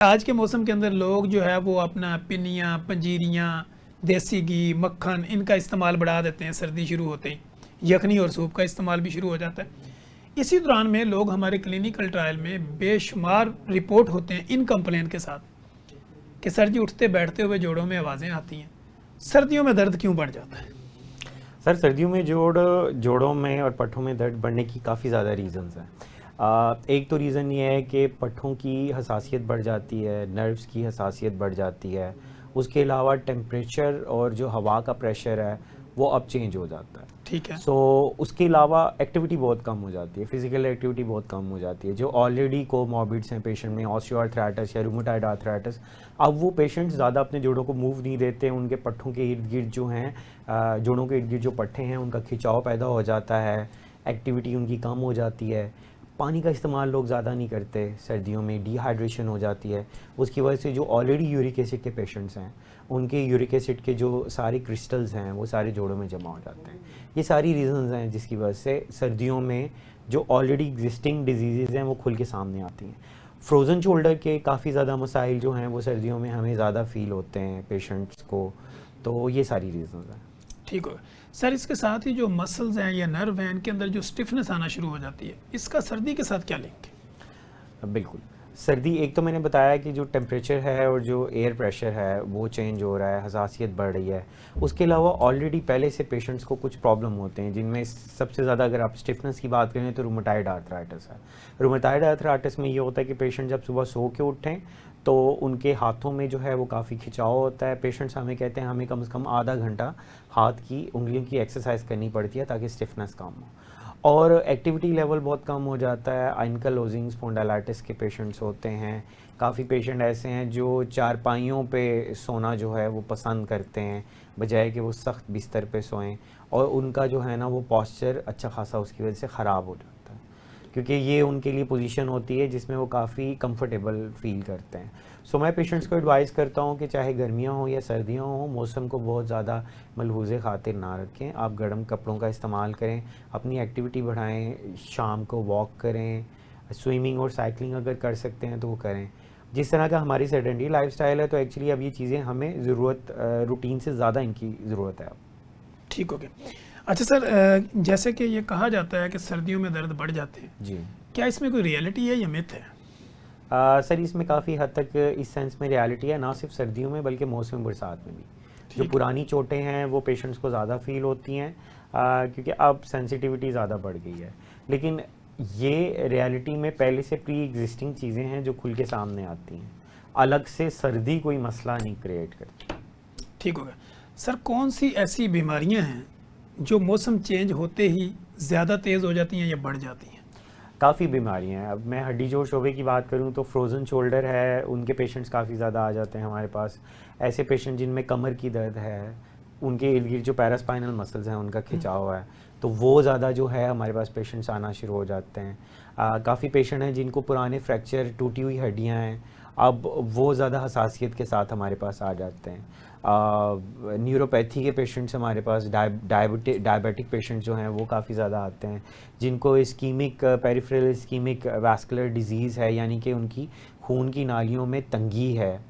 आज के मौसम के अंदर लोग जो है वो अपना पिनियाँ, पंजीरियाँ, देसी घी, मक्खन इनका इस्तेमाल बढ़ा देते हैं सर्दी शुरू होते ही। यखनी और सूप का इस्तेमाल भी शुरू हो जाता है। इसी दौरान में लोग हमारे क्लिनिकल ट्रायल में बेशुमार रिपोर्ट होते हैं इन कंप्लेन के साथ कि सर जी उठते बैठते हुए जोड़ों में आवाज़ें आती हैं। सर्दियों में दर्द क्यों बढ़ जाता है? सर सर्दियों में जोड़ों में और पट्ठों में दर्द बढ़ने की काफ़ी ज़्यादा रीज़न्स हैं। एक तो रीज़न ये है कि पट्ठों की हसासियत बढ़ जाती है, नर्व्स की हसासियत बढ़ जाती है। उसके अलावा टेम्परेचर और जो हवा का प्रेशर है वो अब चेंज हो जाता है। ठीक है। उसके अलावा एक्टिविटी बहुत कम हो जाती है, फिजिकल एक्टिविटी बहुत कम हो जाती है। जो ऑलरेडी कोमॉर्बिड्स हैं पेशेंट में, ऑस्टियोआर्थराइटिस या रूमेटॉइड आर्थराइटिस, अब वो पेशेंट ज़्यादा अपने जोड़ों को मूव नहीं देते। उनके पट्ठों के इर्द गिर्द जो हैं, जोड़ों के इर्द गिर्द जो पट्ठे हैं उनका खिंचाव पैदा हो जाता है, एक्टिविटी उनकी कम हो जाती है। पानी का इस्तेमाल लोग ज़्यादा नहीं करते, सर्दियों में डिहाइड्रेशन हो जाती है। उसकी वजह से जो ऑलरेडी यूरिक एसिड के पेशेंट्स हैं उनके यूरिक एसिड के जो सारे क्रिस्टल्स हैं वो सारे जोड़ों में जमा हो जाते हैं। ये सारी रीज़न्स हैं जिसकी वजह से सर्दियों में जो ऑलरेडी एग्जिस्टिंग डिजीज़ हैं वो खुल के सामने आती हैं। फ्रोज़न शोल्डर के काफ़ी ज़्यादा मसाइल जो हैं वो सर्दियों में हमें ज़्यादा फील होते हैं पेशेंट्स को। तो ये सारी रीज़न्स हैं। ठीक हो सर, इसके साथ ही जो मसल्स हैं या नर्व हैं इनके अंदर जो स्टिफनेस आना शुरू हो जाती है, इसका सर्दी के साथ क्या लिंक है? बिल्कुल, सर्दी एक तो मैंने बताया कि जो टेम्परेचर है और जो एयर प्रेशर है वो चेंज हो रहा है, हसासियत बढ़ रही है। उसके अलावा ऑलरेडी पहले से पेशेंट्स को कुछ प्रॉब्लम होते हैं, जिनमें सबसे ज़्यादा अगर आप स्टिफनेस की बात करें तो रूमेटॉइड आर्थराइटिस है। रूमेटॉइड आर्थराइटिस में ये होता है कि पेशेंट जब सुबह सो के उठें तो उनके हाथों में जो है वो काफ़ी खिंचाव होता है। पेशेंट्स हमें कहते हैं हमें कम से कम आधा घंटा हाथ की उंगलियों की एक्सरसाइज करनी पड़ती है ताकि स्टिफनेस कम हो, और एक्टिविटी लेवल बहुत कम हो जाता है। एंकलोजिंग स्पॉन्डिलाइटिस के पेशेंट्स होते हैं। काफ़ी पेशेंट ऐसे हैं जो चारपाइयों पे सोना जो है वो पसंद करते हैं बजाय कि वो सख्त बिस्तर पे सोएं, और उनका जो है ना वो पॉस्चर अच्छा खासा उसकी वजह से ख़राब हो जाता है, क्योंकि ये उनके लिए पोजीशन होती है जिसमें वो काफ़ी कंफर्टेबल फील करते हैं। सो मैं पेशेंट्स को एडवाइस करता हूँ कि चाहे गर्मियाँ हों या सर्दियाँ हों, मौसम को बहुत ज़्यादा मलहूज़े खातिर ना रखें। आप गर्म कपड़ों का इस्तेमाल करें, अपनी एक्टिविटी बढ़ाएं, शाम को वॉक करें, स्विमिंग और साइकिलिंग अगर कर सकते हैं तो वो करें। जिस तरह का हमारी सेडेंटरी लाइफस्टाइल है तो एक्चुअली अब ये चीज़ें हमें ज़रूरत, रूटीन से ज़्यादा इनकी ज़रूरत है अब। ठीक हो गया। अच्छा सर, जैसे कि ये कहा जाता है कि सर्दियों में दर्द बढ़ जाते हैं, जी क्या इसमें कोई रियलिटी है या मिथ है? सर इसमें काफ़ी हद तक इस सेंस में रियलिटी है, ना सिर्फ सर्दियों में बल्कि मौसम बरसात में भी। जो पुरानी चोटें हैं वो पेशेंट्स को ज़्यादा फील होती हैं क्योंकि अब सेंसिटिविटी ज़्यादा बढ़ गई है। लेकिन ये रियलिटी में पहले से प्री एग्जिस्टिंग चीज़ें हैं जो खुल के सामने आती हैं, अलग से सर्दी कोई मसला नहीं क्रिएट करती। ठीक हो गया। सर कौन सी ऐसी बीमारियां हैं जो मौसम चेंज होते ही ज़्यादा तेज़ हो जाती हैं या बढ़ जाती हैं? काफ़ी बीमारियां हैं। अब मैं हड्डी जोड़ शोबे की बात करूं तो फ्रोज़न शोल्डर है, उनके पेशेंट्स काफ़ी ज़्यादा आ जाते हैं हमारे पास। ऐसे पेशेंट जिनमें कमर की दर्द है, उनके इर्द गिर्द जो पैरास्पाइनल मसल्स हैं उनका खिंचाव है, तो वो ज़्यादा जो है हमारे पास पेशेंट्स आना शुरू हो जाते हैं। काफ़ी पेशेंट हैं जिनको पुराने फ्रैक्चर, टूटी हुई हड्डियाँ हैं, अब वो ज़्यादा हसासियत के साथ हमारे पास आ जाते हैं। न्यूरोपैथी के पेशेंट्स हमारे पास, डायबिटिक पेशेंट्स जो हैं वो काफ़ी ज़्यादा आते हैं, जिनको ischaemic peripheral ischaemic vascular disease है, यानी कि उनकी खून की नालियों में तंगी है,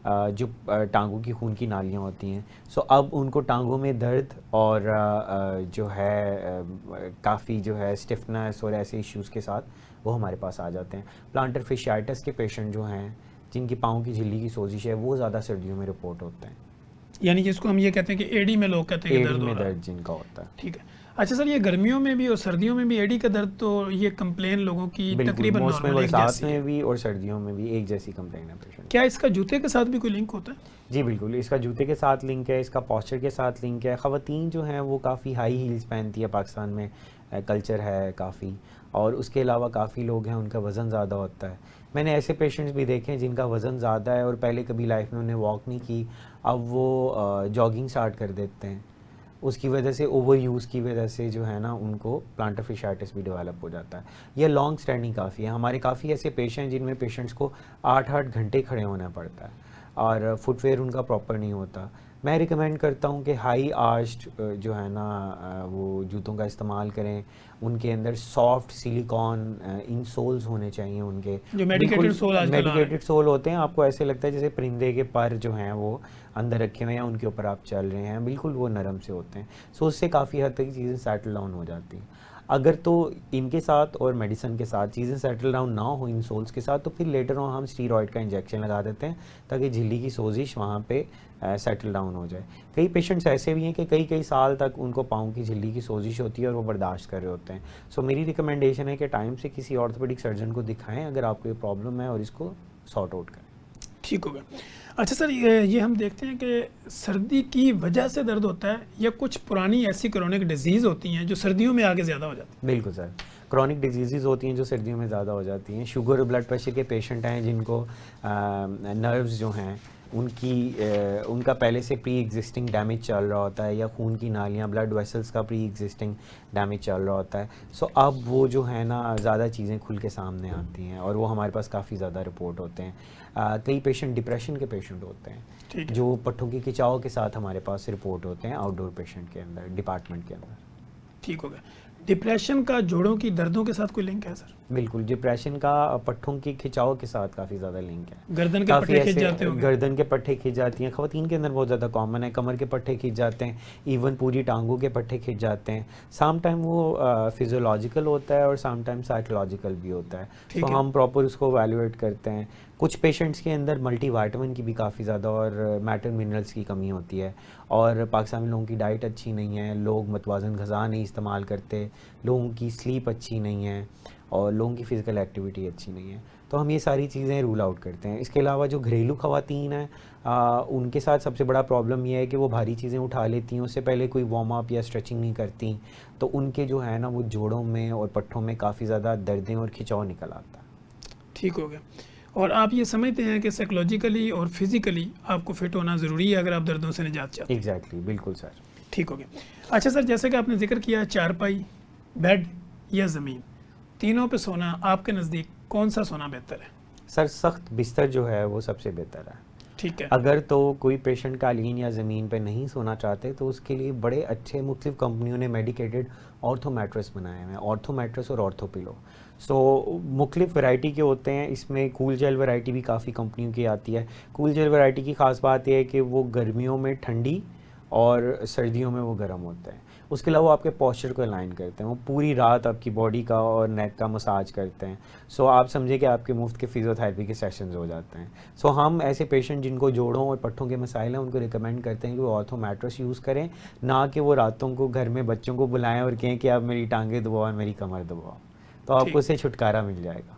जो टांगों की खून की नालियाँ होती हैं। सो अब उनको टांगों में दर्द और जो है काफ़ी जो है स्टिफनेस और ऐसे इश्यूज़ के साथ वो हमारे पास आ जाते हैं। प्लांटर फिशियाइटिस के पेशेंट जो हैं, जिनकी पाँव की झिल्ली की सोजिश है, वो ज़्यादा सर्दियों में रिपोर्ट होते हैं। यानी जिसको हम ये कहते हैं कि एडी में लोग कहते हैं कि एडी दर्द हो में रहा है। दर्द जिनका होता है। ठीक है। अच्छा सर, ये गर्मियों में भी और सर्दियों में भी एडी का दर्द, तो ये कंप्लेन लोगों की बिल्कुल, तकरीबन मौसम नॉर्मल एक बरसात जैसी है। में भी और सर्दियों में भी एक जैसी कंप्लेन है पेशेंट। क्या इसका जूते के साथ भी कोई लिंक होता है? जी बिल्कुल, इसका जूते के साथ लिंक है, इसका पॉस्चर के साथ लिंक है। ख़वातीन जो हैं वो काफ़ी हाई हील्स पहनती है, पाकिस्तान में कल्चर है काफ़ी, और उसके अलावा काफ़ी लोग हैं उनका वज़न ज़्यादा होता है। मैंने ऐसे पेशेंट्स भी देखे हैं जिनका वज़न ज़्यादा है और पहले कभी लाइफ में उन्हें वॉक नहीं की, अब वो जॉगिंग स्टार्ट कर देते हैं। उसकी वजह से, ओवर यूज़ की वजह से जो है ना, उनको प्लांटर फिशियाइटिस भी डेवलप हो जाता है। यह लॉन्ग स्टैंडिंग काफ़ी है। हमारे काफ़ी ऐसे पेशेंट हैं जिनमें पेशेंट्स को 8-8 घंटे खड़े होना पड़ता है और फुटवेयर उनका प्रॉपर नहीं होता। मैं रिकमेंड करता हूँ कि हाई आर्च्ड जो है ना वो जूतों का इस्तेमाल करें। उनके अंदर सॉफ्ट सिलिकॉन इंसोल्स होने चाहिए उनके, जो मेडिकेटेड सोल आजकल आ रहे हैं। मेडिकेटेड सोल होते हैं। आपको ऐसे लगता है जैसे परिंदे के पर जो हैं वो अंदर रखे हुए हैं, उनके ऊपर आप चल रहे हैं, बिल्कुल वो नरम से होते हैं। सो उससे काफ़ी हद तक चीज़ें सेटल डाउन हो जाती हैं। अगर तो इनके साथ और मेडिसिन के साथ चीज़ें सेटल डाउन ना हो इन सोल्स के साथ, तो फिर लेटर ऑन हम स्टीरॉयड का इंजेक्शन लगा देते हैं ताकि झिल्ली की सोजिश वहाँ पे सेटल डाउन हो जाए। कई पेशेंट्स ऐसे भी हैं कि कई कई साल तक उनको पाँव की झिल्ली की सोजिश होती है और वो बर्दाश्त कर रहे होते हैं। सो मेरी रिकमेंडेशन है कि टाइम से किसी ऑर्थोपेडिक सर्जन को दिखाएं अगर आपको ये प्रॉब्लम है और इसको सॉर्ट आउट करें। ठीक हो गया। अच्छा सर, ये हम देखते हैं कि सर्दी की वजह से दर्द होता है या कुछ पुरानी ऐसी क्रोनिक डिजीज़ होती हैं जो सर्दियों में आगे ज़्यादा हो जाती हैं? बिल्कुल सर, क्रॉनिक डिजीज़ होती हैं जो सर्दियों में ज़्यादा हो जाती हैं। शुगर और ब्लड प्रेशर के पेशेंट हैं जिनको नर्व्स जो हैं उनका पहले से प्री एग्जिस्टिंग डैमेज चल रहा होता है, या खून की नालियाँ ब्लड वेसल्स का प्री एग्जिस्टिंग डैमेज चल रहा होता है। सो अब वो जो है ना ज़्यादा चीज़ें खुल के सामने आती हैं और वो हमारे पास काफ़ी ज़्यादा रिपोर्ट होते हैं। कई पेशेंट डिप्रेशन के पेशेंट होते हैं जो पट्टों की खिंचाव के साथ हमारे पास रिपोर्ट होते हैं आउटडोर पेशेंट के अंदर, डिपार्टमेंट के अंदर। ठीक हो गया। डिप्रेशन का जोड़ों की दर्दों के साथ कोई लिंक है सर? बिल्कुल, डिप्रेशन का पट्ठों की खिंचाव के साथ काफ़ी ज़्यादा लिंक है। गर्दन के पट्टे खिंच जाते होंगे? गर्दन के पट्टे खिंच जाती हैं, ख़वातीन के अंदर बहुत ज़्यादा कॉमन है। कमर के पट्टे खिंच जाते हैं, इवन पूरी टांगों के पट्टे खिंच जाते हैं। सम टाइम वो फिजियोलॉजिकल होता है और सम टाइम साइकोलॉजिकल भी होता है। तो हम प्रॉपर उसको वैल्यूएट करते हैं। कुछ पेशेंट्स के अंदर मल्टीविटामिन की भी काफ़ी ज़्यादा और मैटर मिनरल्स की कमी होती है, और पाकिस्तानी लोगों की डाइट अच्छी नहीं है, लोग मतवाज़न ग़िज़ा नहीं इस्तेमाल करते, लोगों की स्लीप अच्छी नहीं है और लोगों की फ़िज़िकल एक्टिविटी अच्छी नहीं है। तो हम ये सारी चीज़ें रूल आउट करते हैं। इसके अलावा जो घरेलू ख़वातीन हैं उनके साथ सबसे बड़ा प्रॉब्लम ये है कि वो भारी चीज़ें उठा लेती हैं, उससे पहले कोई वार्म अप या स्ट्रेचिंग नहीं करती, तो उनके जो है ना वो जोड़ों में और पट्ठों में काफ़ी ज़्यादा दर्दें और खिंचाव निकल आता है। ठीक हो गया। और आप ये समझते हैं कि साइकोलॉजिकली और फिज़िकली आपको फिट होना ज़रूरी है अगर आप दर्दों से निजात चाहते हैं? एग्जैक्टली, बिल्कुल सर। ठीक हो गया। अच्छा सर, जैसे कि आपने जिक्र किया चारपाई, बेड या ज़मीन, तीनों पे सोना आपके नज़दीक कौन सा सोना बेहतर है? सर सख्त बिस्तर जो है वो सबसे बेहतर है। ठीक है। अगर तो कोई पेशेंट कालीन या ज़मीन पे नहीं सोना चाहते तो उसके लिए बड़े अच्छे मुख्तलिफ कंपनियों ने मेडिकेटेड ऑर्थो मैट्रेस बनाए हुए हैं, ऑर्थो मैट्रेस और ऑर्थो पिलो। सो मुख्तलिफ वैरायटी के होते हैं। इसमें कूल जेल वैरायटी भी काफ़ी कंपनियों की आती है। कूल जेल वैरायटी की ख़ास बात यह है कि वो गर्मियों में ठंडी और सर्दियों में वो गर्म होता है। उसके अलावा वो आपके पोस्चर को अलाइन करते हैं, वो पूरी रात आपकी बॉडी का और नेक का मसाज करते हैं। सो आप समझे कि आपके मुफ्त के फिजियोथेरेपी के सेशंस हो जाते हैं। सो हम ऐसे पेशेंट जिनको जोड़ों और पट्ठों के मसाइल हैं उनको रिकमेंड करते हैं कि वो ऑर्थो मैट्रेस यूज़ करें, ना कि वो रातों को घर में बच्चों को बुलाएं और कहें कि आप मेरी टांगें दबाओ और मेरी कमर दबाओ, तो आपको उससे छुटकारा मिल जाएगा।